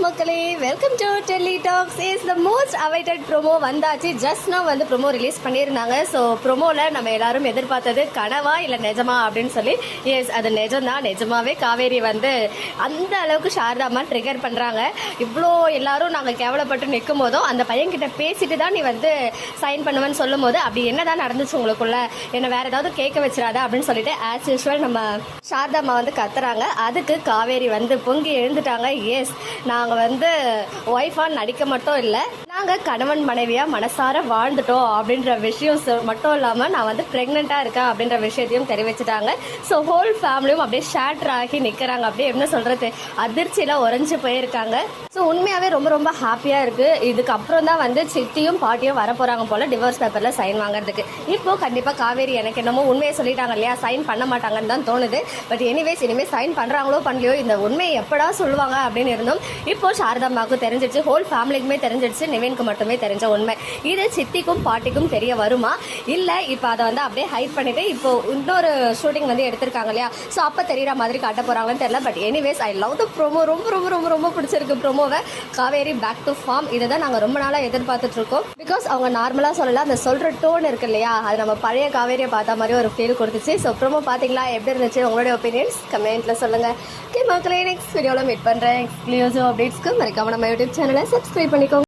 மக்களே, welcome to Delhi talks. Is the most awaited promo வந்தாச்சு. Just நான் வந்து ப்ரோமோ ரிலீஸ் பண்ணியிருந்தாங்க. ஸோ ப்ரோமோவில் நம்ம எல்லாரும் எதிர்பார்த்தது கனவா இல்லை நிஜமா அப்படின்னு சொல்லி. எஸ், அது நிஜம்தான். நிஜமாவே காவேரி வந்து அந்த அளவுக்கு சாரதாமா ட்ரிகர் பண்ணுறாங்க. இவ்வளோ எல்லாரும் நாங்கள் கேவலப்பட்டு நிற்கும் போதும் அந்த பையன்கிட்ட பேசிட்டு தான் நீ வந்து சைன் பண்ணுவேன்னு சொல்லும் போது அப்படி என்னதான் நடந்துச்சு உங்களுக்குள்ள, என்ன வேற ஏதாவது கேட்க வச்சிடாத அப்படின்னு சொல்லிட்டு ஆஸ் யூஸ்வல் நம்ம சாரதாமா வந்து கத்துறாங்க. அதுக்கு காவேரி வந்து பொங்கி எழுந்துட்டாங்க. எஸ், நாங்கள் வந்து ஒய்ஃபாக நடிக்க மட்டும் இல்லை, நாங்கள் கணவன் மனைவியாக மனசார வாழ்ந்துட்டோம் அப்படின்ற விஷயம் மட்டும் இல்லாமல் நான் வந்து ப்ரெக்னெண்ட்டாக இருக்கேன் அப்படின்ற விஷயத்தையும் தெரிவிச்சிட்டாங்க. ஸோ ஹோல் ஃபேமிலியும் அப்படியே ஷேட்டர் ஆகி நிற்கிறாங்க. அப்படியே என்ன சொல்கிறது, அதிர்ச்சியில் உறைஞ்சி போயிருக்காங்க. ஸோ உண்மையாகவே ரொம்ப ரொம்ப ஹாப்பியாக இருக்குது. இதுக்கப்புறம் தான் வந்து சித்தியும் பாட்டியும் வர போகிறாங்க போல் டிவோர்ஸ் பேப்பரில் சைன் வாங்குறதுக்கு. இப்போது கண்டிப்பாக காவேரி எனக்கு என்னமோ உண்மையை சொல்லிட்டாங்க இல்லையா, சைன் பண்ண மாட்டாங்கன்னு தான் தோணுது. பட் எனிவேஸ், இனிமேல் சைன் பண்ணுறாங்களோ பண்ணலையோ இந்த உண்மையை எப்படா சொல்லுவாங்க அப்படின்னு இருந்தோம். இப்போ சாரதாம்மாவுக்கு தெரிஞ்சிடுச்சு, ஹோல் ஃபேமிலிக்குமே தெரிஞ்சிடுச்சு, நிவினுக்கு மட்டுமே தெரிஞ்ச உண்மை. இது சித்திக்கும் பாட்டிக்கும் தெரிய வருமா, இல்லை இப்போ அதை வந்து அப்படியே ஹைட் பண்ணிட்டு இப்போ இன்னொரு ஷூட்டிங் வந்து எடுத்திருக்காங்க இல்லையா, ஸோ அப்போ தெரியுற மாதிரி காட்ட போகிறாங்கன்னு தெரியல. But anyways, I love the promo. ரொம்ப ரொம்ப ரொம்ப ரொம்ப பிடிச்சிருக்கு ப்ரோமோவை. காவேரி பேக் டு ஃபார்ம், இதை தான் நாங்கள் ரொம்ப நாளாக எதிர்பார்த்துட்டு இருக்கோம். பிகாஸ் அவங்க நார்மலாக சொல்லலாம், அந்த சொல்கிற டோன் இருக்கு இல்லையா, அது நம்ம பழைய காவேரியை பார்த்த மாதிரி ஒரு ஃபீல் கொடுத்துச்சு. ஸோ ப்ரோமோ பார்த்தீங்களா, எப்படி இருந்துச்சு, உங்களுடைய ஒப்பீனியன்ஸ் கமெண்ட்டில் சொல்லுங்கள். ஓகே மக்களே, நெக்ஸ்ட் வீடியோவில் மீட் பண்ணுறேன். எக்ஸ்க்ளூசிவ் அப்டேட்ஸ்க்கு மறக்காம நம்ம யூடியூப் சேனலை சப்ஸ்கிரைப் பண்ணிக்கோங்க.